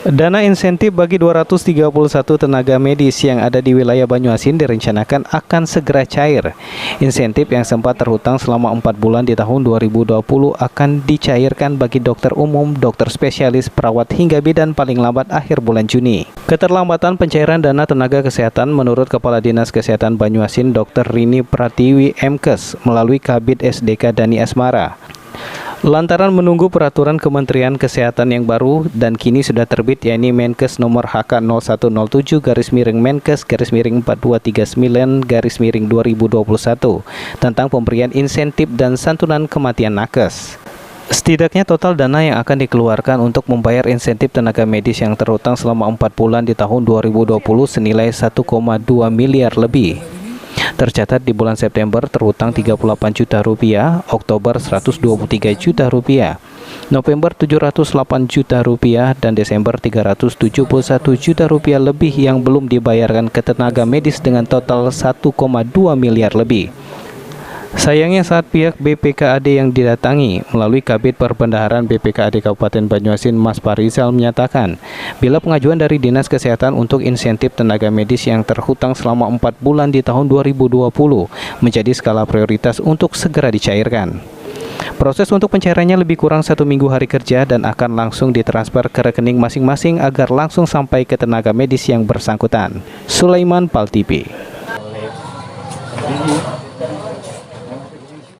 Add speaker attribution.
Speaker 1: Dana insentif bagi 231 tenaga medis yang ada di wilayah Banyuasin direncanakan akan segera cair. Insentif yang sempat terhutang selama 4 bulan di tahun 2020 akan dicairkan bagi dokter umum, dokter spesialis, perawat hingga bidan paling lambat akhir bulan Juni. Keterlambatan pencairan dana tenaga kesehatan menurut Kepala Dinas Kesehatan Banyuasin Dr. Rini Pratiwi Mkes melalui Kabid SDK Dani Asmara. Lantaran menunggu peraturan Kementerian Kesehatan yang baru dan kini sudah terbit, yakni Menkes nomor HK 0107-Menkes-4239-2021 tentang pemberian insentif dan santunan kematian nakes. Setidaknya total dana yang akan dikeluarkan untuk membayar insentif tenaga medis yang terhutang selama 4 bulan di tahun 2020 senilai 1,2 miliar lebih. Tercatat di bulan September terhutang 38 juta rupiah, Oktober 123 juta rupiah, November 708 juta rupiah, dan Desember 371 juta rupiah lebih yang belum dibayarkan ke tenaga medis dengan total 1,2 miliar lebih. Sayangnya saat pihak BPKAD yang didatangi melalui Kabid Perbendaharaan BPKAD Kabupaten Banyuasin Mas Parizal menyatakan bila pengajuan dari Dinas Kesehatan untuk insentif tenaga medis yang terhutang selama 4 bulan di tahun 2020 menjadi skala prioritas untuk segera dicairkan. Proses untuk pencairannya lebih kurang 1 minggu hari kerja dan akan langsung ditransfer ke rekening masing-masing agar langsung sampai ke tenaga medis yang bersangkutan. Sulaiman Pal TV.